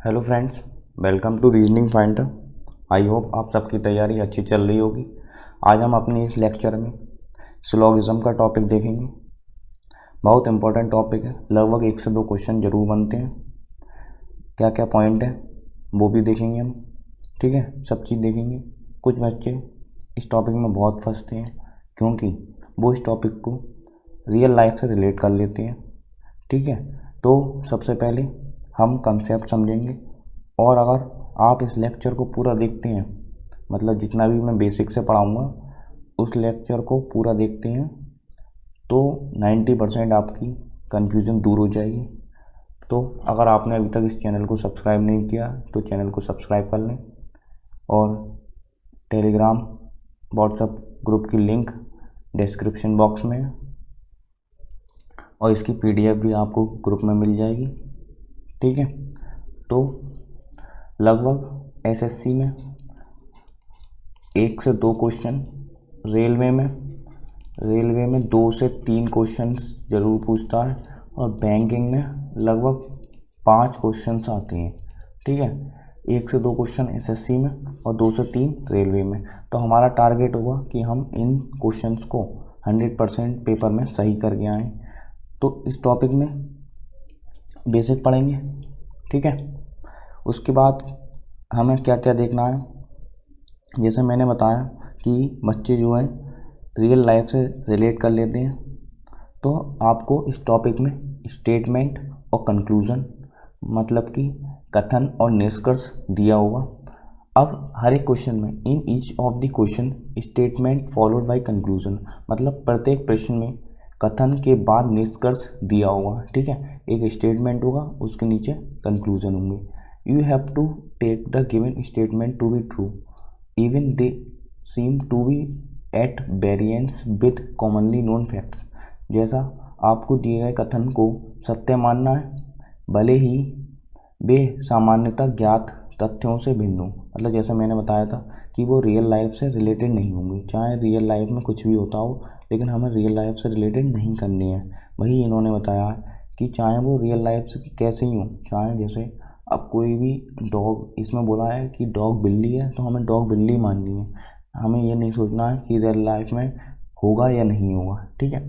Hello friends, welcome to reasoning finder. I hope आप सबकी तैयारी अच्छी चल रही होगी। आज हम अपने इस लेक्चर में सिलोगिज्म का टॉपिक देखेंगे। बहुत इंपॉर्टेंट टॉपिक है, लगभग 1 से 2 क्वेश्चन जरूर बनते हैं। क्या क्या पॉइंट है वो भी देखेंगे हम, ठीक है, सब चीज़ देखेंगे। कुछ बच्चे इस टॉपिक में बहुत फंसते हैं क्योंकि वो इस टॉपिक को रियल लाइफ से रिलेट कर लेते हैं, ठीक है। तो सबसे पहले हम कंसेप्ट समझेंगे, और अगर आप इस लेक्चर को पूरा देखते हैं, मतलब जितना भी मैं बेसिक से पढ़ाऊँगा उस लेक्चर को पूरा देखते हैं, तो 90% आपकी कन्फ्यूज़न दूर हो जाएगी। तो अगर आपने अभी तक इस चैनल को सब्सक्राइब नहीं किया तो चैनल को सब्सक्राइब कर लें, और टेलीग्राम व्हाट्सएप ग्रुप की लिंक डिस्क्रिप्शन बॉक्स में है, और इसकी PDF भी आपको ग्रुप में मिल जाएगी, ठीक है। तो लगभग SSC में 1 से 2 क्वेश्चन, रेलवे में 2 से 3 क्वेश्चन ज़रूर पूछता है, और बैंकिंग में लगभग 5 क्वेश्चंस आते हैं, ठीक है। 1 से 2 क्वेश्चन SSC में और 2 से 3 रेलवे में। तो हमारा टारगेट होगा कि हम इन क्वेश्चंस को 100% पेपर में सही करके आएँ। तो इस टॉपिक में बेसिक पढ़ेंगे, ठीक है। उसके बाद हमें क्या क्या देखना है, जैसे मैंने बताया कि बच्चे जो हैं रियल लाइफ से रिलेट कर लेते हैं, तो आपको इस टॉपिक में स्टेटमेंट और कंक्लूज़न, मतलब कि कथन और निष्कर्ष दिया होगा। अब हर एक क्वेश्चन में in each of the question statement followed by conclusion, मतलब प्रत्येक प्रश्न में कथन के बाद निष्कर्ष दिया होगा, ठीक है। एक स्टेटमेंट होगा, उसके नीचे कंक्लूजन होंगे। You have to take the given statement to be true even they seem to be at variance with commonly known facts. जैसा आपको दिए गए कथन को सत्य मानना है, भले ही वे सामान्यतः ज्ञात तथ्यों से भिन्न हो। मतलब जैसा मैंने बताया था कि वो रियल लाइफ से रिलेटेड नहीं होंगे, चाहे रियल लाइफ में कुछ भी होता हो, लेकिन हमें रियल लाइफ से रिलेटेड नहीं करनी है। वही इन्होंने बताया कि चाहे वो रियल लाइफ से कैसे ही हो, चाहे जैसे अब कोई भी डॉग, इसमें बोला है कि डॉग बिल्ली है तो हमें डॉग बिल्ली माननी है, हमें ये नहीं सोचना है कि रियल लाइफ में होगा या नहीं होगा, ठीक है।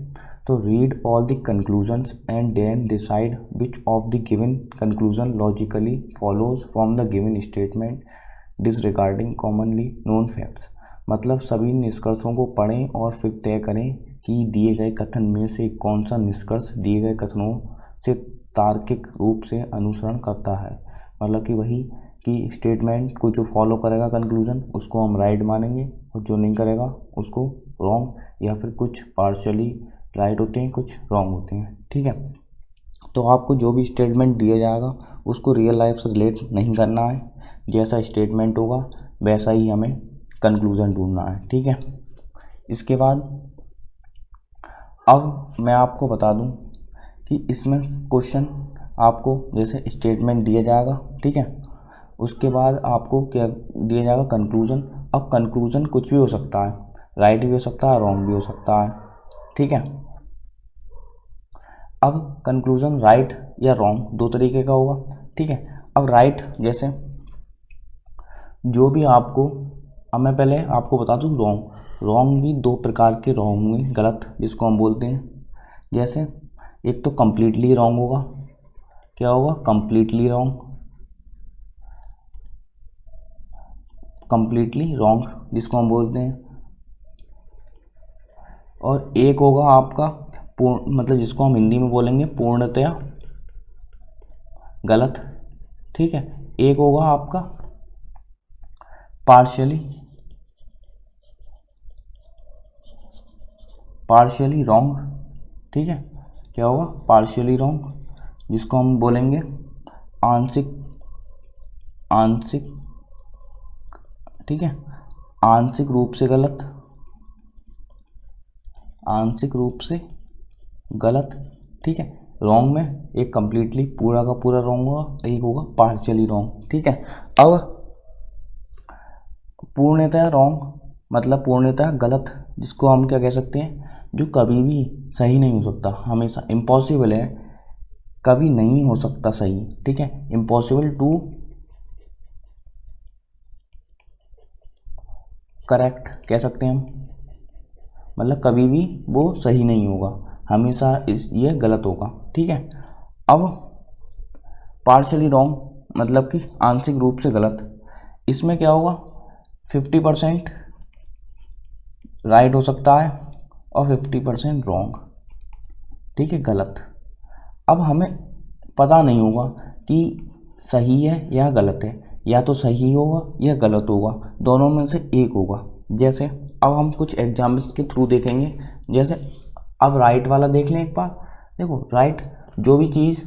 तो read all the conclusions and then decide which of the given conclusion logically follows from the given statement disregarding commonly known facts. मतलब सभी निष्कर्षों को पढ़ें और फिर तय करें कि दिए गए कथन में से कौन सा निष्कर्ष दिए गए कथनों से तार्किक रूप से अनुसरण करता है। मतलब कि वही कि स्टेटमेंट को जो फॉलो करेगा कंक्लूजन उसको हम राइट मानेंगे, और जो नहीं करेगा उसको रॉन्ग, या फिर कुछ पार्शियली राइट होते हैं, कुछ रॉन्ग होते हैं, ठीक है। तो आपको जो भी स्टेटमेंट दिया जाएगा उसको रियल लाइफ से रिलेट नहीं करना है, जैसा स्टेटमेंट होगा वैसा ही हमें कंक्लूज़न ढूंढना है, ठीक है। इसके बाद अब मैं आपको बता दूं कि इसमें क्वेश्चन आपको जैसे स्टेटमेंट दिया जाएगा, ठीक है, उसके बाद आपको क्या दिया जाएगा, कंक्लूज़न। अब कंक्लूज़न कुछ भी हो सकता है, राइट भी हो सकता है, रॉन्ग भी हो सकता है, ठीक है। अब कंक्लूज़न राइट या रॉन्ग 2 तरीके का होगा, ठीक है। अब राइट जैसे जो भी आपको, अब मैं पहले आपको बता दूं रॉन्ग भी 2 प्रकार के रॉन्ग होंगे, गलत जिसको हम बोलते हैं। जैसे एक तो कम्प्लीटली रॉन्ग होगा, क्या होगा, कम्प्लीटली रॉन्ग जिसको हम बोलते हैं। और एक होगा आपका मतलब जिसको हम हिंदी में बोलेंगे पूर्णतया गलत, ठीक है। एक होगा आपका पार्शियली रॉन्ग, ठीक है। क्या होगा, पार्शियली रॉन्ग, जिसको हम बोलेंगे आंशिक, ठीक है, आंशिक रूप से गलत, ठीक है। रॉन्ग में एक कंप्लीटली पूरा का पूरा रॉन्ग होगा, एक होगा पार्शियली रॉन्ग, ठीक है। अब पूर्णतः रॉन्ग मतलब पूर्णतः गलत, जिसको हम क्या कह सकते हैं, जो कभी भी सही नहीं हो सकता, हमेशा इम्पॉसिबल है, कभी नहीं हो सकता सही, ठीक है। इम्पॉसिबल टू करेक्ट कह सकते हैं हम, मतलब कभी भी वो सही नहीं होगा, हमेशा ये गलत होगा। ठीक है, अब पार्शली रॉन्ग मतलब कि आंशिक रूप से गलत, इसमें क्या होगा 50% राइट हो सकता है और 50% रॉन्ग। ठीक है, गलत। अब हमें पता नहीं होगा कि सही है या गलत है, या तो सही होगा या गलत होगा, दोनों में से एक होगा। जैसे अब हम कुछ एग्जाम्पल्स के थ्रू देखेंगे। जैसे अब राइट वाला देख लें एक बार। देखो राइट, जो भी चीज़,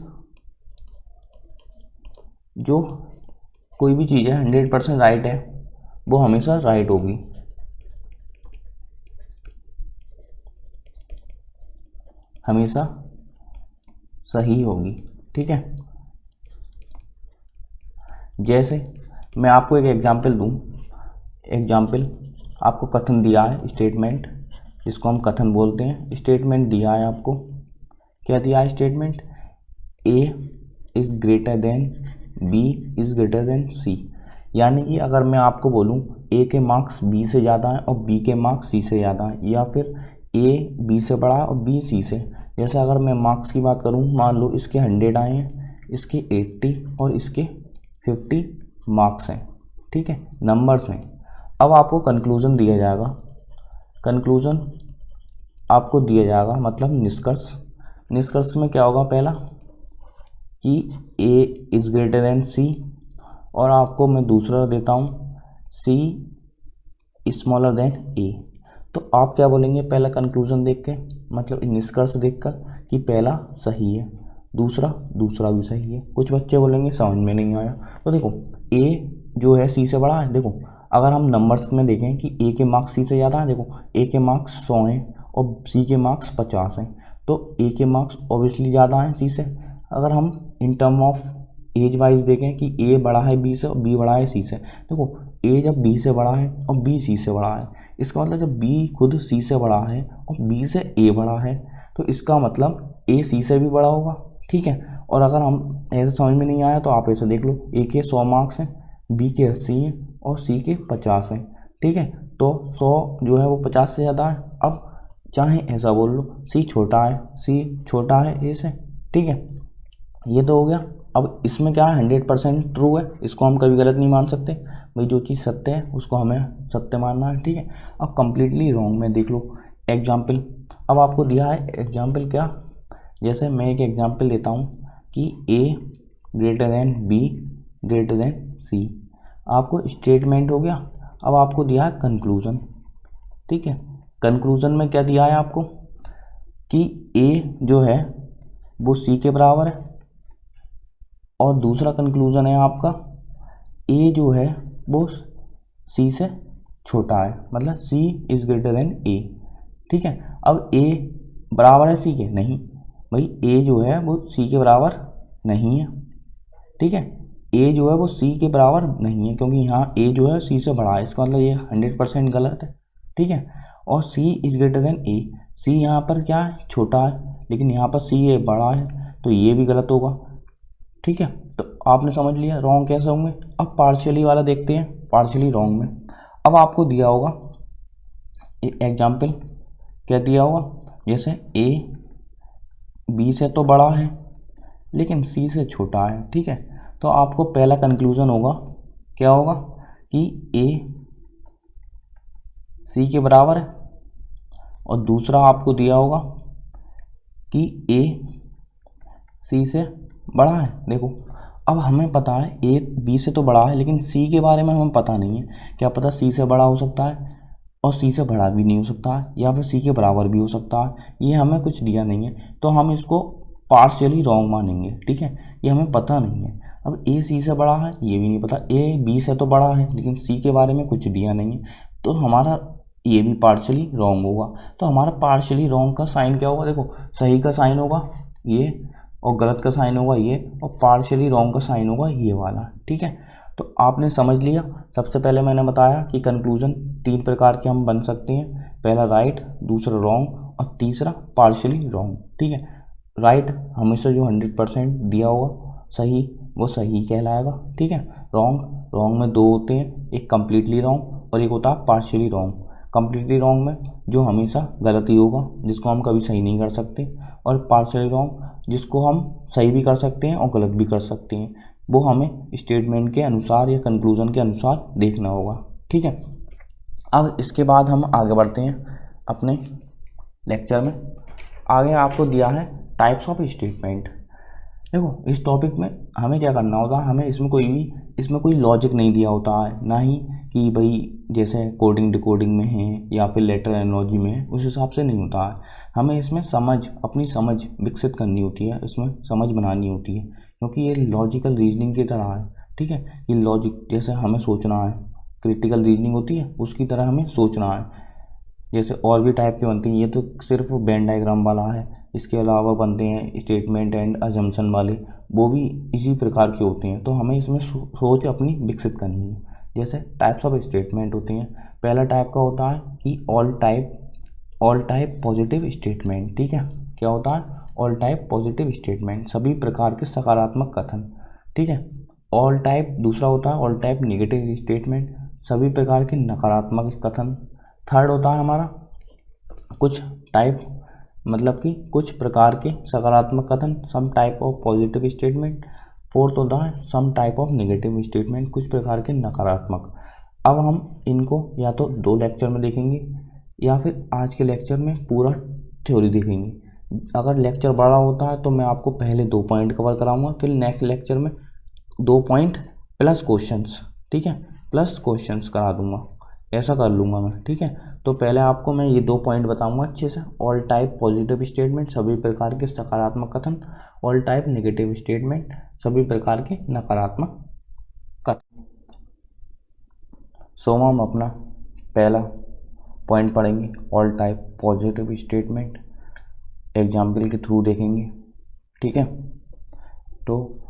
जो कोई भी चीज़ है 100% राइट है वो हमेशा राइट होगी। हमेशा सही होगी। ठीक है, जैसे मैं आपको एक एग्जाम्पल दूं। एग्जाम्पल आपको कथन दिया है, स्टेटमेंट जिसको हम कथन बोलते हैं। स्टेटमेंट दिया है आपको, क्या दिया है statement, A is greater than B is greater than C. यानी कि अगर मैं आपको बोलूं ए के मार्क्स बी से ज़्यादा हैं और बी के मार्क्स सी से ज़्यादा हैं, या फिर ए बी से बड़ा है और बी सी से। जैसे अगर मैं मार्क्स की बात करूं, मान लो इसके 100 आए हैं, इसके 80 और इसके 50 मार्क्स हैं। ठीक है, नंबर्स हैं। अब आपको कंक्लूज़न दिया जाएगा। कंक्लूज़न आपको दिया जाएगा मतलब निष्कर्ष। निष्कर्ष में क्या होगा, पहला कि ए इज़ ग्रेटर देन सी, और आपको मैं दूसरा देता हूँ सी स्मॉलर देन ए। तो आप क्या बोलेंगे पहला कंक्लूज़न देख के, मतलब निष्कर्ष देखकर, कि पहला सही है, दूसरा भी सही है। कुछ बच्चे बोलेंगे समझ में नहीं आया। तो देखो ए जो है सी से बड़ा है। देखो अगर हम नंबर्स में देखें कि ए के मार्क्स सी से ज़्यादा हैं, देखो ए के मार्क्स 100 हैं और सी के मार्क्स 50 हैं, तो ए के मार्क्स ऑब्वियसली ज़्यादा हैं सी से। अगर हम in term of age wise देखें कि ए बड़ा है बी से और बी बड़ा है सी से, देखो ए जब बी से बड़ा है और बी सी से बड़ा है, इसका मतलब जब बी खुद सी से बड़ा है और बी से ए बड़ा है, तो इसका मतलब ए सी से भी बड़ा होगा। ठीक है, और अगर हम ऐसे समझ में नहीं आया तो आप ऐसे देख लो, ए के 100 मार्क्स हैं, बी के 80 हैं और सी के 50 हैं। ठीक है, तो 100 जो है वो 50 से ज़्यादा है। अब चाहे ऐसा बोल लो सी छोटा है ए से। ठीक है, ये तो हो गया। अब इसमें क्या है 100% ट्रू है, इसको हम कभी गलत नहीं मान सकते भाई, जो चीज़ सत्य है उसको हमें सत्य मानना है। ठीक है, अब कम्प्लीटली रॉन्ग में देख लो एग्जाम्पल। अब आपको दिया है एग्जाम्पल क्या, जैसे मैं एक एग्जाम्पल देता हूँ कि A greater than B greater than C, आपको स्टेटमेंट हो गया। अब आपको दिया है कंक्लूज़न। ठीक है, कंक्लूज़न में क्या दिया है आपको कि ए जो है वो सी के बराबर है, और दूसरा कंक्लूज़न है आपका ए जो है वो सी से छोटा है, मतलब सी इज़ ग्रेटर देन ए। ठीक है, अब ए बराबर है सी के, नहीं भाई, ए जो है वो सी के बराबर नहीं है। ठीक है, ए जो है वो सी के बराबर नहीं है, क्योंकि यहाँ ए जो है सी से बड़ा है, इसका मतलब ये 100% गलत है। ठीक है, और सी इज़ ग्रेटर देन ए, सी यहाँ पर क्या है, छोटा है, लेकिन यहाँ पर सी ए बड़ा है, तो ये भी गलत होगा। ठीक है, तो आपने समझ लिया रॉन्ग कैसे होंगे। अब पार्शियली वाला देखते हैं, पार्शियली रॉन्ग में। अब आपको दिया होगा एग्जाम्पल, क्या दिया होगा, जैसे ए बी से तो बड़ा है लेकिन सी से छोटा है। ठीक है, तो आपको पहला कंक्लूज़न होगा, क्या होगा कि ए सी के बराबर है, और दूसरा आपको दिया होगा कि ए सी से बड़ा है। देखो अब हमें पता है ए बी से तो बड़ा है, लेकिन सी के बारे में हमें पता नहीं है, क्या पता सी से बड़ा हो सकता है और सी से बड़ा भी नहीं हो सकता है, या फिर सी के बराबर भी हो सकता है, ये हमें कुछ दिया नहीं है, तो हम इसको पार्शियली रॉन्ग मानेंगे। ठीक है, ये हमें पता नहीं है। अब ए सी से बड़ा है ये भी नहीं पता, ए बी से तो बड़ा है लेकिन सी के बारे में कुछ दिया नहीं है, तो हमारा ये भी पार्शियली रॉन्ग होगा। तो हमारा पार्शियली रॉन्ग का साइन क्या होगा, देखो सही का साइन होगा ये, और गलत का साइन होगा ये, और पार्शियली रॉन्ग का साइन होगा ये वाला। ठीक है, तो आपने समझ लिया। सबसे पहले मैंने बताया कि कंक्लूज़न 3 प्रकार के हम बन सकते हैं, पहला राइट, दूसरा रॉन्ग और तीसरा पार्शियली रॉन्ग। ठीक है, राइट हमेशा जो 100% दिया होगा सही, वो सही कहलाएगा। ठीक है, रॉन्ग में 2 होते हैं, एक कम्प्लीटली रॉन्ग और एक होता है पार्शियली रॉन्ग। कम्प्लीटली रॉन्ग में जो हमेशा गलत ही होगा, जिसको हम कभी सही नहीं कर सकते, और पार्शियली रॉन्ग जिसको हम सही भी कर सकते हैं और गलत भी कर सकते हैं। वो हमें स्टेटमेंट के अनुसार या कंक्लूजन के अनुसार देखना होगा। ठीक है, अब इसके बाद हम आगे बढ़ते हैं अपने लेक्चर में। आगे आपको दिया है टाइप्स ऑफ स्टेटमेंट। देखो इस टॉपिक में हमें क्या करना होता है, हमें इसमें कोई लॉजिक नहीं दिया होता है, ना ही कि भाई जैसे कोडिंग डिकोडिंग में है या फिर लेटर एनालॉजी में है, उस हिसाब से नहीं होता है। हमें इसमें अपनी समझ विकसित करनी होती है, इसमें समझ बनानी होती है, क्योंकि ये लॉजिकल रीजनिंग की तरह है। ठीक है, ये लॉजिक जैसे हमें सोचना है, क्रिटिकल रीजनिंग होती है उसकी तरह हमें सोचना है। जैसे और भी टाइप के बनते हैं, ये तो सिर्फ वेन डायग्राम वाला है, इसके अलावा बनते हैं स्टेटमेंट एंड अजम्पशन वाले, वो भी इसी प्रकार के होते हैं। तो हमें इसमें सोच अपनी विकसित करनी है। जैसे टाइप्स ऑफ स्टेटमेंट होते हैं, पहला टाइप का होता है कि ऑल टाइप पॉजिटिव स्टेटमेंट। ठीक है, क्या होता है? ऑल टाइप पॉजिटिव स्टेटमेंट, सभी प्रकार के सकारात्मक कथन। ठीक है, ऑल टाइप दूसरा होता है ऑल टाइप निगेटिव स्टेटमेंट, सभी प्रकार के नकारात्मक कथन। थर्ड होता है हमारा कुछ टाइप मतलब कि कुछ प्रकार के सकारात्मक कथन, some type of positive statement. Fourth होता है some type of negative statement, कुछ प्रकार के नकारात्मक। अब हम इनको या तो 2 लेक्चर में देखेंगे या फिर आज के लेक्चर में पूरा थ्योरी देखेंगे। अगर लेक्चर बड़ा होता है तो मैं आपको पहले 2 पॉइंट कवर कराऊंगा, फिर नेक्स्ट लेक्चर में 2 पॉइंट प्लस क्वेश्चंस। ठीक है, प्लस क्वेश्चंस करा दूंगा, ऐसा कर लूँगा मैं। ठीक है, तो पहले आपको मैं ये 2 पॉइंट बताऊंगा अच्छे से। ऑल टाइप पॉजिटिव स्टेटमेंट, सभी प्रकार के सकारात्मक कथन। ऑल टाइप नेगेटिव स्टेटमेंट, सभी प्रकार के नकारात्मक कथन। सो हम अपना पहला पॉइंट पढ़ेंगे all type positive statement, example के थ्रू देखेंगे। ठीक है, तो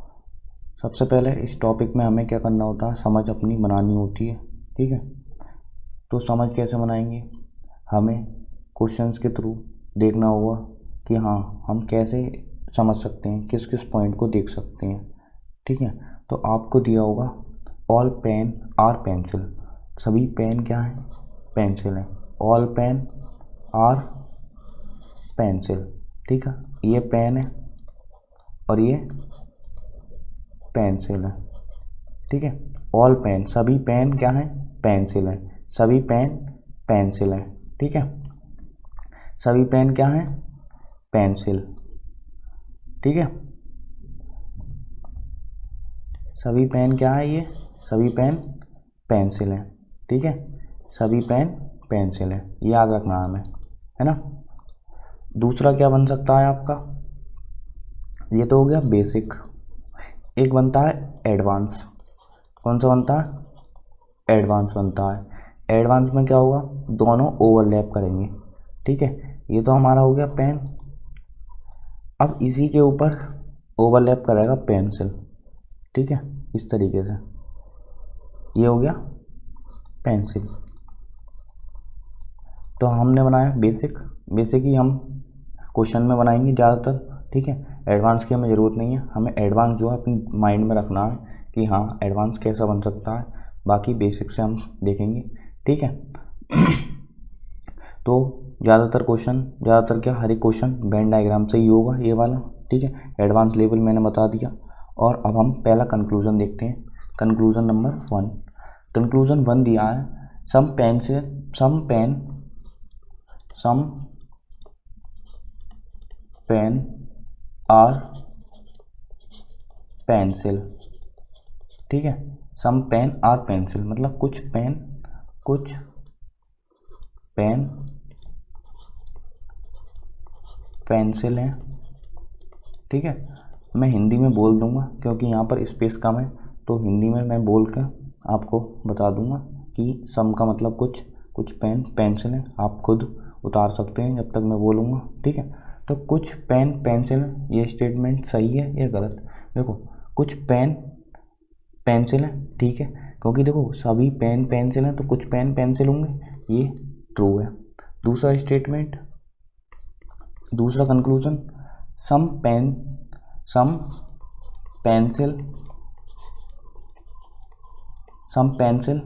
सबसे पहले इस टॉपिक में हमें क्या करना होता है, समझ अपनी बनानी होती है। ठीक है, तो समझ कैसे बनाएंगे, हमें क्वेश्चंस के थ्रू देखना होगा कि हाँ हम कैसे समझ सकते हैं, किस किस पॉइंट को देख सकते हैं। ठीक है, तो आपको दिया होगा ऑल पेन आर पेंसिल, सभी पेन क्या है? पेंसिल है। All pen are pencil. ठीक है, ये पेन है और ये पेंसिल है। ठीक है, ऑल पेन, सभी पेन क्या है? पेंसिल है। सभी पेन पेंसिल है। ठीक है, सभी पेन क्या है? पेंसिल। ठीक है, सभी पेन क्या है? ये सभी पेन पेंसिल है। ठीक है, सभी पेन पेंसिल है, ये याद रखना हमें, है ना। दूसरा क्या बन सकता है आपका, ये तो हो गया बेसिक। एक बनता है एडवांस। कौन सा बनता है? एडवांस बनता है। एडवांस में क्या होगा, दोनों ओवरलैप करेंगे। ठीक है, ये तो हमारा हो गया पेन, अब इसी के ऊपर ओवरलैप करेगा पेंसिल। ठीक है, इस तरीके से ये हो गया पेंसिल। तो हमने बनाया बेसिक, बेसिक ही हम क्वेश्चन में बनाएंगे ज़्यादातर। ठीक है, एडवांस की हमें ज़रूरत नहीं है, हमें एडवांस जो है अपनी माइंड में रखना है कि हाँ एडवांस कैसा बन सकता है, बाकी बेसिक से हम देखेंगे। ठीक है, तो ज़्यादातर क्या, हर एक क्वेश्चन वेन डायग्राम से ही होगा ये वाला। ठीक है, एडवांस लेवल मैंने बता दिया। और अब हम पहला कंक्लूजन देखते हैं, कंक्लूजन नंबर 1। कंक्लूजन 1 दिया है सम पेन आर पेंसिल। ठीक है, सम पेन आर पेंसिल मतलब कुछ पेन पेंसिल हैं। ठीक है, मैं हिंदी में बोल दूंगा क्योंकि यहाँ पर स्पेस कम है, तो हिंदी में मैं बोल कर आपको बता दूंगा कि सम का मतलब कुछ पेन पेंसिल हैं, आप खुद उतार सकते हैं जब तक मैं बोलूँगा। ठीक है, तो कुछ पेन पेंसिल, ये स्टेटमेंट सही है या गलत? देखो कुछ पेन पेंसिल है, ठीक है, क्योंकि देखो सभी पेन पेंसिल हैं तो कुछ पेन पेंसिल होंगे, ये ट्रू है। दूसरा स्टेटमेंट, दूसरा conclusion, some pencil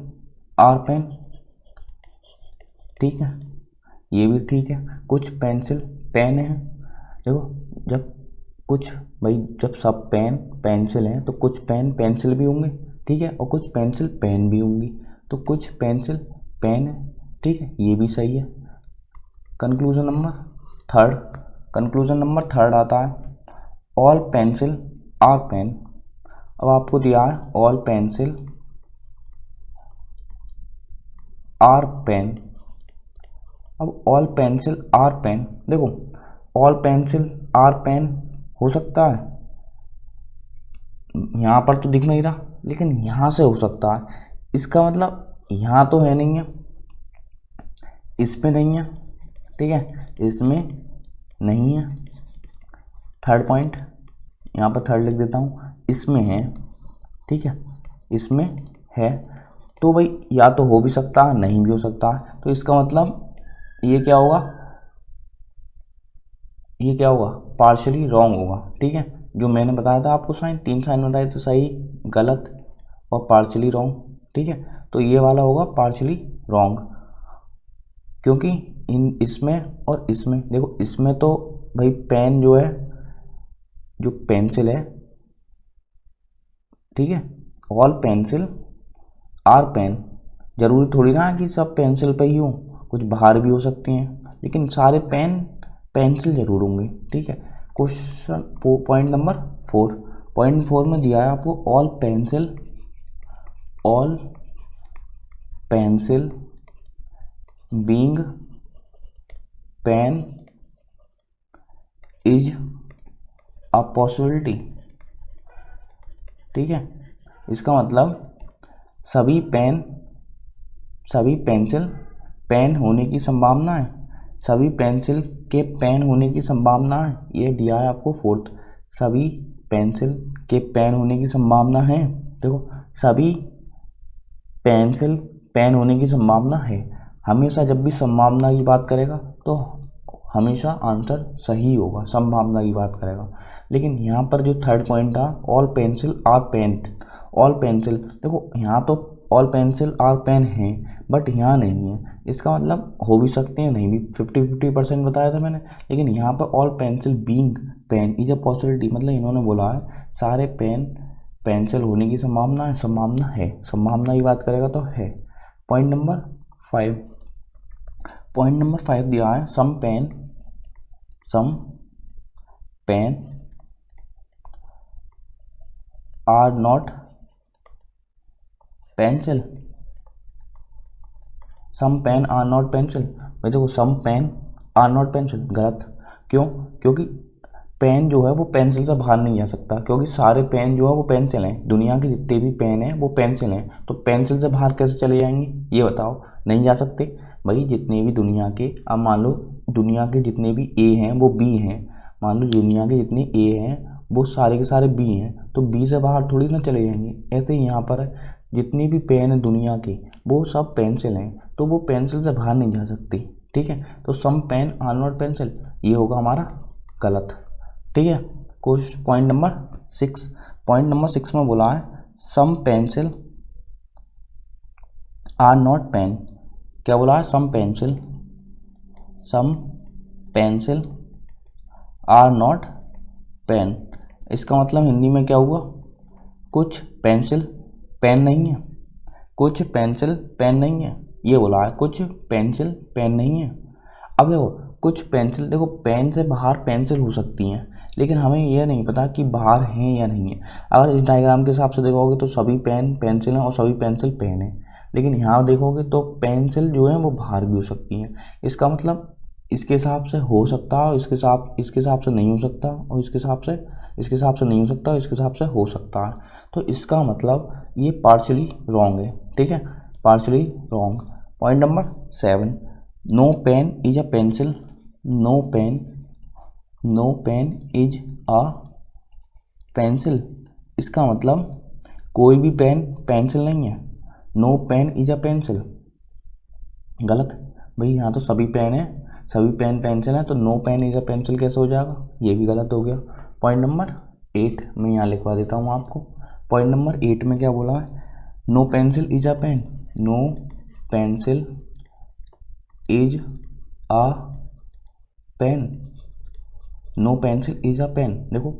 are pen, ठीक है, ये भी ठीक है। कुछ पेंसिल पेन है, देखो जब कुछ, भाई जब सब पेन पेंसिल हैं तो कुछ पेन पेंसिल भी होंगे, ठीक है, और कुछ पेंसिल पेन भी होंगी, तो कुछ पेंसिल पेन है, ठीक है, ये भी सही है। कंक्लूजन नंबर थर्ड आता है ऑल पेंसिल आर पेन। अब आपको दिया है ऑल पेंसिल आर पेन। अब ऑल पेंसिल आर पेन, देखो ऑल पेंसिल आर पेन हो सकता है, यहाँ पर तो दिख नहीं रहा, लेकिन यहाँ से हो सकता है। इसका मतलब यहाँ तो है नहीं है, इस पे नहीं है, ठीक है, इसमें नहीं है। थर्ड पॉइंट यहाँ पर थर्ड लिख देता हूँ, इसमें है, ठीक है, इसमें है। तो भाई या तो हो भी सकता है, नहीं भी हो सकता है। तो इसका मतलब ये क्या होगा, ये क्या होगा, पार्शली रॉन्ग होगा, ठीक है। जो मैंने बताया था आपको साइन, 3 साइन बताए थे, सही, गलत और पार्शली रॉन्ग, ठीक है। तो ये वाला होगा पार्शली रॉन्ग, क्योंकि इन इसमें और इसमें, देखो इसमें तो भाई पेन जो है, जो पेंसिल है, ठीक है, ऑल पेंसिल आर पेन, जरूरी थोड़ी ना कि सब पेंसिल पे ही हो, कुछ बाहर भी हो सकती हैं, लेकिन सारे पेन पेंसिल जरूर होंगे, ठीक है। क्वेश्चन पॉइंट नंबर 4, पॉइंट 4 में दिया है आपको all pencil being pen is a possibility, ठीक है। इसका मतलब सभी पेंसिल पेन होने की संभावना है, सभी पेंसिल के पेन होने की संभावना है, ये दिया है आपको फोर्थ। सभी पेंसिल के पेन होने की संभावना है, देखो सभी पेंसिल पेन होने की संभावना है। हमेशा जब भी संभावना की बात करेगा तो हमेशा आंसर सही होगा, संभावना की बात करेगा। लेकिन यहाँ पर जो थर्ड पॉइंट था all pencil are pen, all pencil, देखो यहाँ तो ऑल पेंसिल आर पेन है, बट यहाँ नहीं है। इसका मतलब हो भी सकते हैं, नहीं भी, 50-50% बताया था मैंने। लेकिन यहाँ पर all pencil being pen is a possibility, मतलब इन्होंने बोला है सारे पेन पेंसिल होने की संभावना है, संभावना की बात करेगा तो है। पॉइंट नंबर 5 दिया है some pen are not pencil, some pen are not pencil. भाई देखो some pen are not pencil गलत, क्यों, क्योंकि पेन जो है वो पेंसिल से बाहर नहीं जा सकता, क्योंकि सारे पेन जो है वो पेंसिल हैं, दुनिया के जितने भी पेन हैं वो पेंसिल हैं, तो पेंसिल से बाहर कैसे चले जाएंगे ये बताओ, नहीं जा सकते। भाई जितने भी दुनिया के, अब मान लो दुनिया के जितने भी ए हैं वो बी हैं, मान लो दुनिया के जितने ए हैं वो सारे के सारे बी हैं, तो बी से बाहर थोड़ी ना चले जाएंगे। ऐसे ही यहाँ पर है, जितनी भी पेन है दुनिया के वो सब पेंसिल हैं, तो वो पेंसिल से बाहर नहीं जा सकती, ठीक है। तो some pen are not pencil, ये होगा हमारा गलत, ठीक है। क्वेश्चन पॉइंट नंबर 6 में बोला है सम पेंसिल आर नॉट पेन, क्या बोला है, सम पेंसिल आर नॉट पेन। इसका मतलब हिंदी में क्या हुआ, कुछ पेंसिल पेन नहीं है, कुछ पेंसिल पेन नहीं है, ये बोला है कुछ पेंसिल पेन नहीं है। अब देखो कुछ पेंसिल, देखो पेन से बाहर पेंसिल हो सकती हैं, लेकिन हमें यह नहीं पता कि बाहर हैं या नहीं है। अगर इस डायग्राम के हिसाब से देखोगे तो सभी पेन पेंसिल हैं और सभी पेंसिल पेन है, लेकिन यहाँ देखोगे तो पेंसिल जो है वो बाहर भी हो सकती हैं। इसका मतलब इसके हिसाब से हो सकता है, इसके हिसाब से नहीं हो सकता, और इसके हिसाब से नहीं हो सकता, इसके हिसाब से हो सकता है। तो इसका मतलब ये पार्शली रॉन्ग है, ठीक है, partially wrong. Point number 7, no pen is a pencil, no pen is a pencil. इसका मतलब कोई भी पेन पेंसिल नहीं है, no pen is a pencil गलत। भाई यहाँ तो सभी पेन है, सभी पेन पेंसिल हैं, तो no pen is a pencil कैसे हो जाएगा, ये भी गलत हो गया। पॉइंट नंबर 8 मैं यहाँ लिखवा देता हूँ आपको। पॉइंट नंबर 8 में क्या बोला है, no pencil is a pen, no pencil is a pen, no pencil is a pen. देखो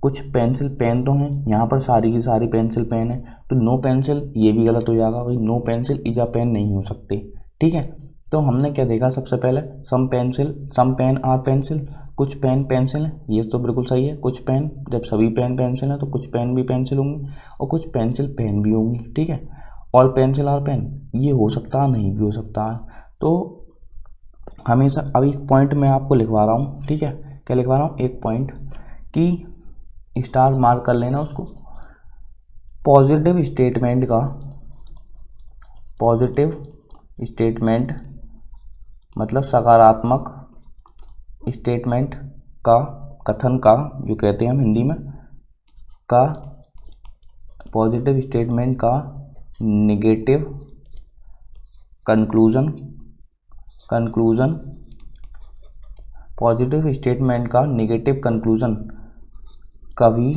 कुछ पेंसिल पेन तो हैं, यहाँ पर सारी की सारी पेंसिल पेन है, तो नो पेंसिल ये भी गलत हो जाएगा भाई, no pencil is a pen नहीं हो सकते। ठीक है, तो हमने क्या देखा सबसे पहले, सम पेन आर पेंसिल, कुछ पेन पेंसिल है, ये तो बिल्कुल सही है। कुछ पेन, जब सभी पेन पेंसिल है तो कुछ पेन भी पेंसिल होंगी और कुछ पेंसिल पेन भी होंगी। ठीक है, ऑल पेंसिल आर पेन, ये हो सकता है नहीं भी हो सकता है। तो हमेशा, अब एक पॉइंट मैं आपको लिखवा रहा हूँ, ठीक है, क्या लिखवा रहा हूँ, एक पॉइंट कि स्टार मार्क कर लेना उसको। पॉजिटिव स्टेटमेंट मतलब सकारात्मक स्टेटमेंट का, कथन का, जो कहते हैं हम हिंदी में, का, पॉजिटिव स्टेटमेंट का नेगेटिव कंक्लूजन, पॉजिटिव स्टेटमेंट का नेगेटिव कंक्लूजन कभी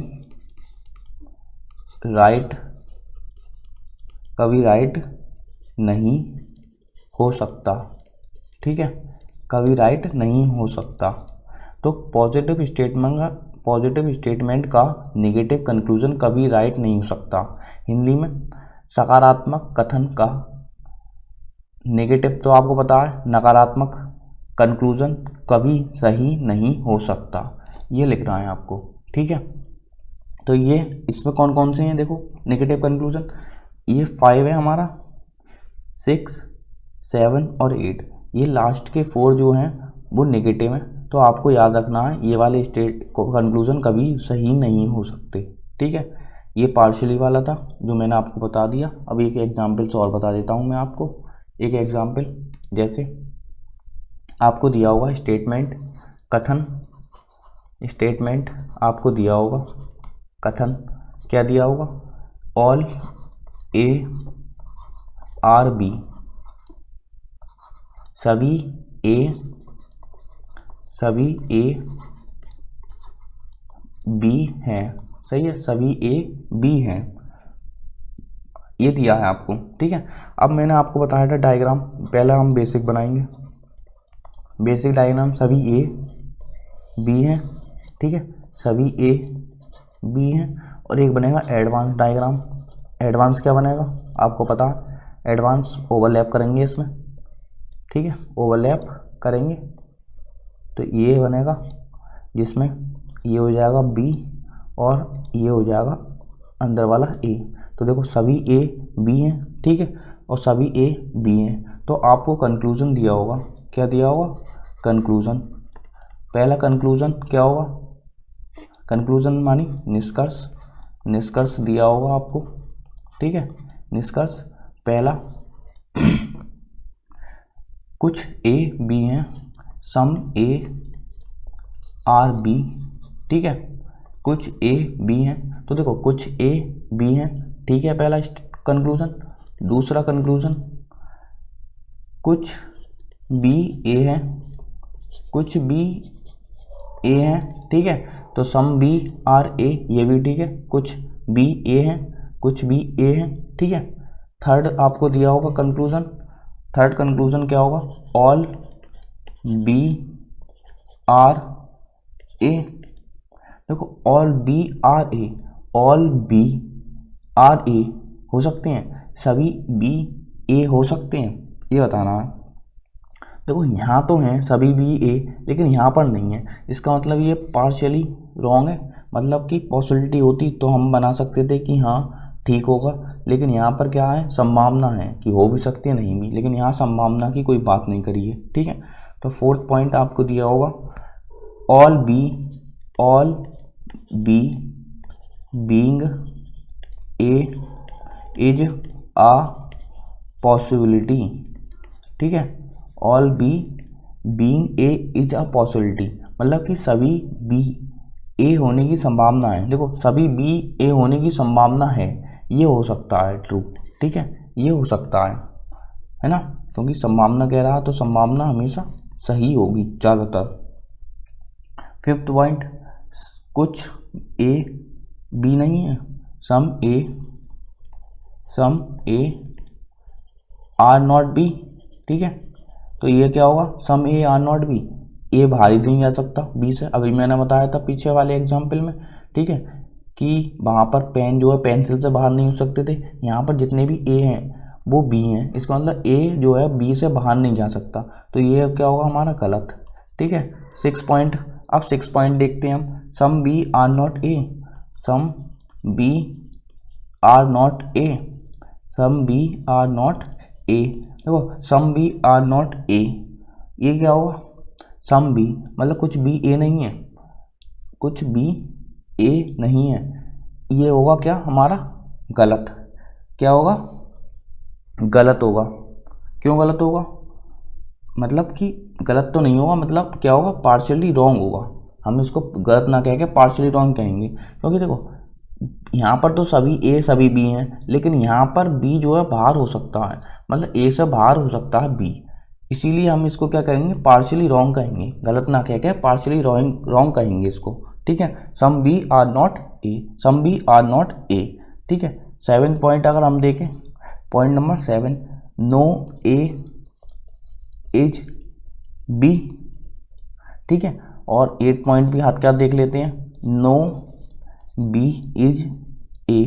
राइट नहीं हो सकता। ठीक है, कभी राइट नहीं हो सकता। तो पॉजिटिव स्टेटमेंट का नेगेटिव कंक्लूजन कभी राइट नहीं हो सकता। हिंदी में सकारात्मक कथन का नेगेटिव, तो आपको पता है नकारात्मक कंक्लूजन कभी सही नहीं हो सकता, ये लिखना है आपको। ठीक है, तो ये इसमें कौन कौन से हैं, देखो नेगेटिव कंक्लूजन, ये 5 है हमारा, 6, 7 और 8, ये लास्ट के 4 जो हैं वो नेगेटिव हैं। तो आपको याद रखना है ये वाले कंक्लूजन कभी सही नहीं हो सकते। ठीक है, ये पार्शियली वाला था जो मैंने आपको बता दिया। अब एक एग्जाम्पल से और बता देता हूँ मैं आपको। एक एग्जाम्पल, जैसे आपको दिया होगा स्टेटमेंट, कथन, स्टेटमेंट आपको दिया होगा, कथन क्या दिया होगा, ऑल ए आर बी, सभी ए बी हैं। सही है, सभी ए बी हैं, ये दिया है आपको। ठीक है, अब मैंने आपको बताया था डायग्राम, पहले हम बेसिक बनाएंगे। बेसिक डायग्राम, सभी ए बी हैं। ठीक है, सभी ए बी हैं। और एक बनेगा एडवांस डायग्राम। एडवांस क्या बनेगा आपको पता, एडवांस ओवरलैप करेंगे इसमें। ठीक है, ओवरलैप करेंगे तो ये बनेगा, जिसमें ये हो जाएगा बी और ये हो जाएगा अंदर वाला ए। तो देखो सभी ए बी हैं। ठीक है, और सभी ए बी हैं, तो आपको कंक्लूजन दिया होगा, क्या दिया होगा, कंक्लूजन। पहला कंक्लूजन क्या होगा, कंक्लूजन मानी निष्कर्ष, निष्कर्ष दिया होगा आपको। ठीक है, निष्कर्ष पहला, कुछ ए बी हैं, सम ए आर बी। ठीक है, कुछ ए बी हैं, तो देखो कुछ ए बी हैं। ठीक है, पहला कंक्लूजन। दूसरा कंक्लूजन, कुछ बी ए हैं, कुछ बी ए हैं। ठीक है, तो सम बी आर ए, ये भी ठीक है, कुछ बी ए हैं, कुछ बी ए हैं। ठीक है, थर्ड आपको दिया होगा कंक्लूजन। थर्ड कंक्लूजन क्या होगा, ऑल बी आर ए। देखो all B are A, all B are A हो सकते हैं, सभी बी ए हो सकते हैं, ये बताना है। देखो यहाँ तो हैं सभी बी ए, लेकिन यहाँ पर नहीं है, इसका मतलब ये पार्शियली रॉन्ग है। मतलब कि पॉसिबिलिटी होती तो हम बना सकते थे कि हाँ ठीक होगा, लेकिन यहाँ पर क्या है, संभावना है कि हो भी सकती है नहीं भी, लेकिन यहाँ संभावना की कोई बात नहीं करी है। ठीक है, तो फोर्थ पॉइंट आपको दिया होगा, all B being A is a possibility. ठीक है, all B being A is a possibility, मतलब कि सभी बी ए होने की संभावना है। देखो सभी बी ए होने की संभावना है, ये हो सकता है ट्रू। ठीक है, ये हो सकता है ना, क्योंकि संभावना कह रहा है तो संभावना हमेशा सही होगी ज़्यादातर। फिफ्थ पॉइंट, कुछ ए बी नहीं है, सम ए आर नॉट बी। ठीक है, तो ये क्या होगा, सम ए आर नॉट बी, ए बाहर ही नहीं जा सकता बी से, अभी मैंने बताया था पीछे वाले एग्जाम्पल में, ठीक है, कि वहाँ पर पेन जो है पेंसिल से बाहर नहीं हो सकते थे, यहाँ पर जितने भी ए हैं वो बी हैं, इसका मतलब ए जो है बी से बाहर नहीं जा सकता, तो ये क्या होगा हमारा गलत, ठीक है। 6 पॉइंट, अब 6 पॉइंट देखते हैं हम, some B are not A, some B are not A, some B are not A, देखो some B are not A, ये क्या होगा, सम बी मतलब कुछ बी ए नहीं है, कुछ बी ए नहीं है, ये होगा क्या हमारा गलत, क्या होगा गलत होगा। क्यों गलत होगा, मतलब कि गलत तो नहीं होगा, मतलब क्या होगा पार्शियली रॉन्ग होगा, हम इसको गलत ना कह के पार्शियली रॉन्ग कहेंगे, क्योंकि देखो यहाँ पर तो सभी ए सभी बी हैं, लेकिन यहाँ पर बी जो है बाहर हो सकता है, मतलब ए से बाहर हो सकता है बी, इसीलिए हम इसको क्या करेंगे पार्शियली रॉन्ग कहेंगे, गलत ना कह के पार्शियली रॉन्ग कहेंगे इसको, ठीक है। Some B are not A, some B are not A, ठीक है। 7 पॉइंट अगर हम देखें, point number 7, no A is B, ठीक है। और 8 पॉइंट भी हाथ क्या देख लेते हैं, नो बी इज ए,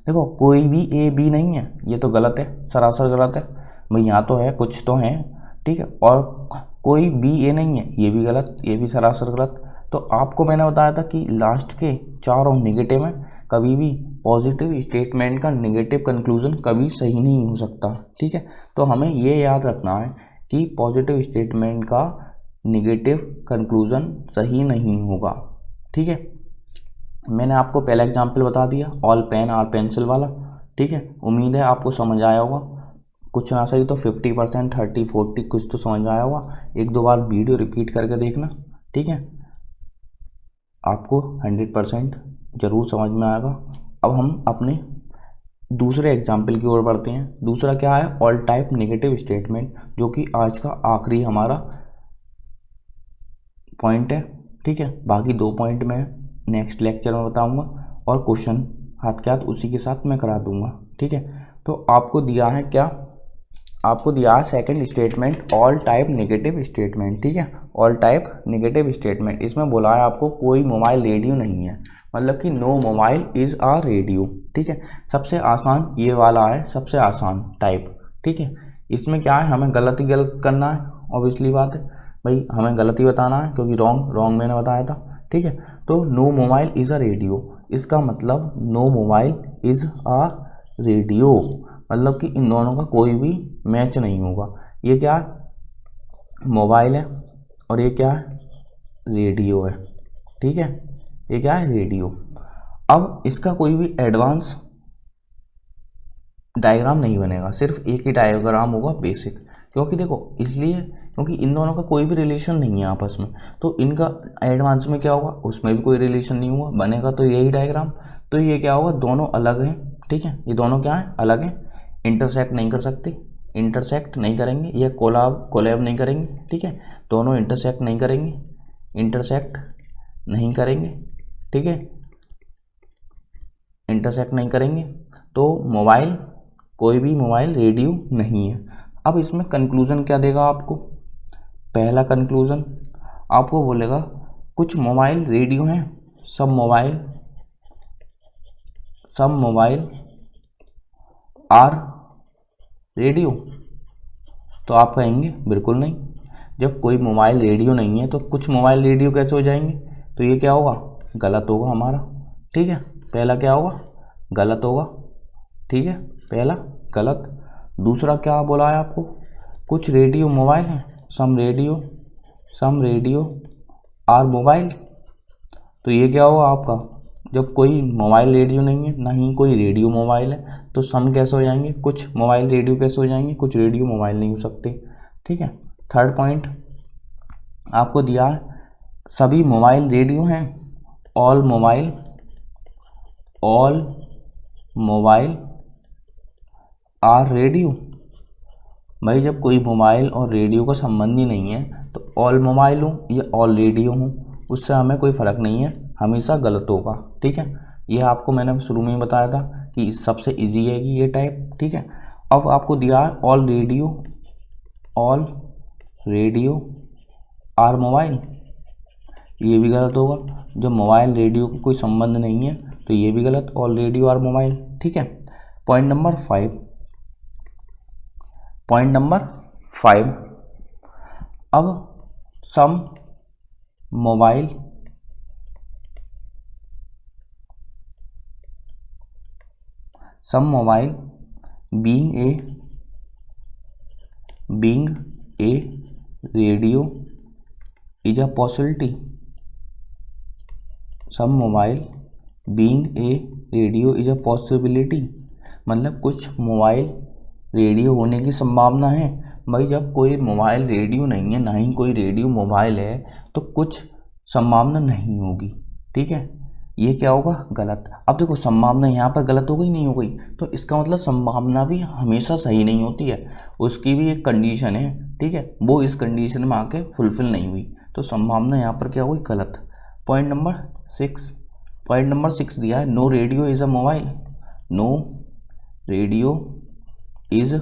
देखो कोई भी ए बी नहीं है, ये तो गलत है, सरासर गलत है भाई, यहाँ तो है कुछ तो है, ठीक है, और कोई बी ए नहीं है, ये भी गलत, ये भी सरासर गलत। तो आपको मैंने बताया था कि लास्ट के चारों नेगेटिव हैं, कभी भी पॉजिटिव स्टेटमेंट का नेगेटिव कंक्लूजन कभी सही नहीं हो सकता, ठीक है। तो हमें ये याद रखना है कि पॉजिटिव स्टेटमेंट का नेगेटिव कंक्लूजन सही नहीं होगा, ठीक है। मैंने आपको पहला एग्जाम्पल बता दिया, ऑल पेन आर पेंसिल वाला, ठीक है। उम्मीद है आपको समझ आया होगा, कुछ ना सही तो 50%, 30, 40 कुछ तो समझ आया होगा, 1-2 बार वीडियो रिपीट करके देखना, ठीक है, आपको 100% ज़रूर समझ में आएगा। अब हम अपने दूसरे एग्जाम्पल की ओर बढ़ते हैं। दूसरा क्या है, ऑल टाइप नेगेटिव स्टेटमेंट, जो कि आज का आखिरी हमारा पॉइंट है, ठीक है। बाकी 2 पॉइंट मैं नेक्स्ट लेक्चर में बताऊंगा, और क्वेश्चन हाथ के हाथ उसी के साथ मैं करा दूंगा, ठीक है। तो आपको दिया है क्या, आपको दिया है second statement, all type negative statement, ठीक है। ऑल टाइप नेगेटिव स्टेटमेंट, इसमें बोला है आपको कोई मोबाइल रेडियो नहीं है, मतलब कि no mobile is a radio, ठीक है। सबसे आसान ये वाला है, सबसे आसान टाइप, ठीक है। इसमें क्या है, हमें गलत ही गलत करना है, ऑब्वियसली बात है भाई, हमें गलत ही बताना है, क्योंकि रॉन्ग मैंने बताया था, ठीक है। तो no mobile is a radio, इसका मतलब no mobile is a radio, मतलब कि इन दोनों का कोई भी मैच नहीं होगा। ये क्या है, मोबाइल है, और ये क्या है, रेडियो है, ठीक है, ये क्या है, रेडियो। अब इसका कोई भी एडवांस डायग्राम नहीं बनेगा, सिर्फ एक ही डायग्राम होगा बेसिक, क्योंकि देखो इसलिए क्योंकि इन दोनों का कोई भी रिलेशन नहीं है आपस में, तो इनका एडवांस में क्या होगा, उसमें भी कोई रिलेशन नहीं हुआ, बनेगा तो यही डायग्राम। तो ये क्या होगा, दोनों अलग हैं, ठीक है, ये दोनों क्या है, अलग हैं, इंटरसेक्ट नहीं कर सकते, इंटरसेक्ट नहीं करेंगे, ये कोलैब नहीं करेंगे, ठीक है, दोनों इंटरसेक्ट नहीं करेंगे, इंटरसेक्ट नहीं करेंगे, ठीक है, इंटरसेक्ट नहीं करेंगे, तो मोबाइल, कोई भी मोबाइल रेडियो नहीं है। अब इसमें कंक्लूजन क्या देगा आपको, पहला कंक्लूजन आपको बोलेगा कुछ मोबाइल रेडियो हैं, सब मोबाइल आर रेडियो, तो आप कहेंगे बिल्कुल नहीं, जब कोई मोबाइल रेडियो नहीं है तो कुछ मोबाइल रेडियो कैसे हो जाएंगे, तो ये क्या होगा, गलत होगा हमारा, ठीक है। पहला क्या होगा, गलत होगा, ठीक है, पहला गलत। दूसरा क्या बोला है आपको, कुछ रेडियो मोबाइल हैं, सम रेडियो आर मोबाइल, तो ये क्या होगा आपका, जब कोई मोबाइल रेडियो नहीं है, ना ही कोई रेडियो मोबाइल है, तो सम कैसे हो जाएंगे, कुछ मोबाइल रेडियो कैसे हो जाएंगे, कुछ रेडियो मोबाइल नहीं हो सकते, ठीक है। थर्ड पॉइंट आपको दिया है, सभी मोबाइल रेडियो हैं, ऑल मोबाइल आर रेडियो, भाई जब कोई मोबाइल और रेडियो का संबंध ही नहीं है, तो ऑल मोबाइल हूँ या ऑल रेडियो हूँ, उससे हमें कोई फ़र्क नहीं है, हमेशा गलत होगा, ठीक है। ये आपको मैंने शुरू में ही बताया था कि सबसे इजी है कि ये टाइप, ठीक है। अब आपको दिया है ऑल रेडियो आर मोबाइल, ये भी गलत होगा। जब मोबाइल रेडियो को कोई संबंध नहीं है तो ये भी गलत, ऑल रेडियो आर मोबाइल। ठीक है, पॉइंट नंबर 5, अब some mobile being a radio is a possibility. Some mobile being a radio is a possibility, मतलब कुछ मोबाइल रेडियो होने की संभावना है। भाई जब कोई मोबाइल रेडियो नहीं है, ना ही कोई रेडियो मोबाइल है, तो कुछ संभावना नहीं होगी। ठीक है, ये क्या होगा, गलत। अब देखो संभावना यहाँ पर गलत हो गई, नहीं हो गई, तो इसका मतलब संभावना भी हमेशा सही नहीं होती है, उसकी भी एक कंडीशन है। ठीक है, वो इस कंडीशन में आके फुलफिल नहीं हुई, तो संभावना यहाँ पर क्या हुई, गलत। पॉइंट नंबर 6 दिया है, no radio is a mobile. No radio is a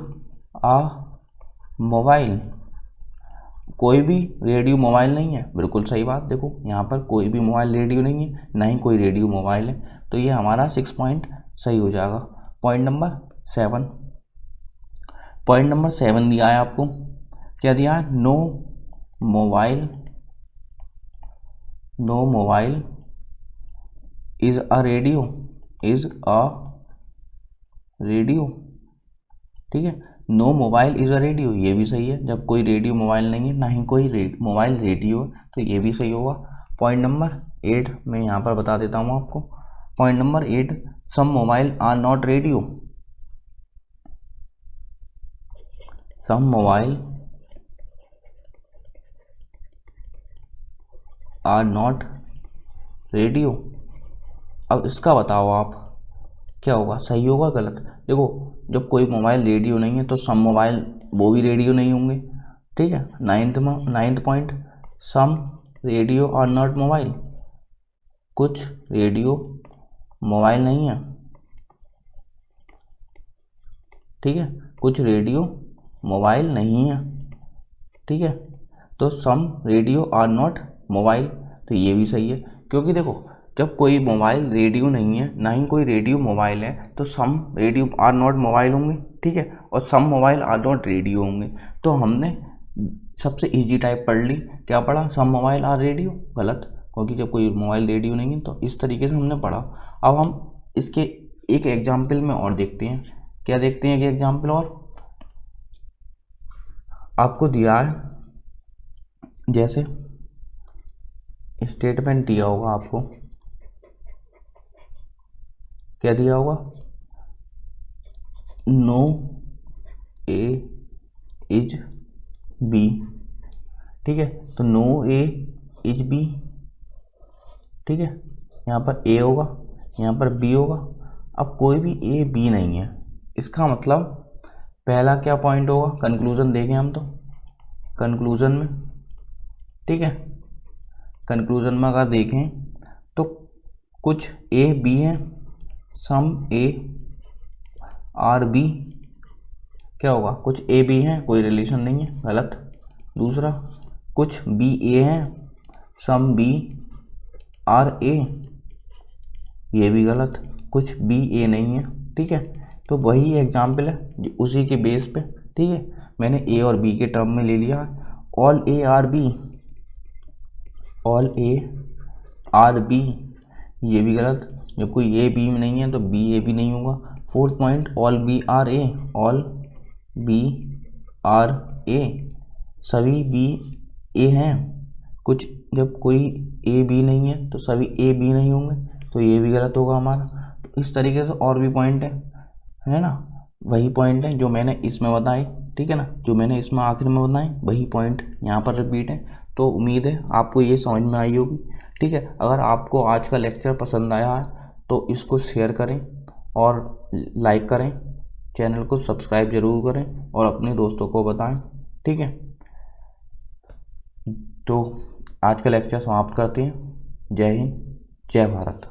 mobile, कोई भी रेडियो मोबाइल नहीं है, बिल्कुल सही बात। देखो यहाँ पर कोई भी मोबाइल रेडियो नहीं है, ना ही कोई रेडियो मोबाइल है, तो ये हमारा 6 पॉइंट सही हो जाएगा। पॉइंट नंबर 7 दिया है आपको, क्या दिया है, no mobile is a radio. ठीक है, no mobile is a radio, ये भी सही है। जब कोई रेडियो मोबाइल नहीं है, ना ही कोई मोबाइल रेडियो, तो ये भी सही होगा। पॉइंट नंबर 8 मैं यहाँ पर बता देता हूँ आपको। Point number 8, some mobile are not radio. Some mobile are not radio. अब इसका बताओ आप क्या होगा, सही होगा गलत। देखो जब कोई मोबाइल रेडियो नहीं है तो सम मोबाइल वो भी रेडियो नहीं होंगे। ठीक है, 9th point, some radio are not mobile, कुछ रेडियो मोबाइल नहीं है। ठीक है, कुछ रेडियो मोबाइल नहीं है। ठीक है, तो सम रेडियो आर नॉट मोबाइल, तो ये भी सही है, क्योंकि देखो जब कोई मोबाइल रेडियो नहीं है, ना ही कोई रेडियो मोबाइल है, तो सम रेडियो आर नॉट मोबाइल होंगे। ठीक है, और सम मोबाइल आर नॉट रेडियो होंगे। तो हमने सबसे इजी टाइप पढ़ ली, क्या पढ़ा, सम मोबाइल आर रेडियो, गलत, क्योंकि जब कोई मोबाइल रेडियो नहीं है, तो इस तरीके से हमने पढ़ा। अब हम इसके एक एग्जाम्पल में और देखते हैं, क्या देखते हैं कि एग्जाम्पल और आपको दिया है, जैसे स्टेटमेंट दिया होगा आपको, क्या दिया होगा, नो ए इज बी। ठीक है, तो नो ए इज बी। ठीक है, यहाँ पर ए होगा, यहाँ पर बी होगा। अब कोई भी ए बी नहीं है, इसका मतलब पहला क्या पॉइंट होगा, कंक्लूजन देखें हम तो कंक्लूजन में। ठीक है, कंक्लूजन में अगर देखें तो कुछ ए बी है, सम ए आर बी, क्या होगा, कुछ ए बी है, कोई रिलेशन नहीं है, गलत। दूसरा, कुछ बी ए है, सम बी आर ए, ये भी गलत, कुछ बी ए नहीं है। ठीक है, तो वही एग्जाम्पल है उसी के बेस पे। ठीक है, मैंने ए और बी के टर्म में ले लिया, ऑल ए आर बी, ये भी गलत, जब कोई ए बी में नहीं है तो बी ए भी नहीं होगा। 4th point, all B are A, सभी बी ए हैं, कुछ जब कोई ए बी नहीं है तो सभी ए बी नहीं होंगे, तो ये भी गलत होगा हमारा। तो इस तरीके से और भी पॉइंट है ना, वही पॉइंट है जो मैंने इसमें बताए। ठीक है ना, जो मैंने इसमें आखिर में बताए वही पॉइंट यहाँ पर रिपीट है। तो उम्मीद है आपको ये समझ में आई होगी। ठीक है, अगर आपको आज का लेक्चर पसंद आया है तो इसको शेयर करें और लाइक करें, चैनल को सब्सक्राइब जरूर करें और अपने दोस्तों को बताएं। ठीक है, तो आज का लेक्चर समाप्त करते हैं। जय हिंद, जय भारत।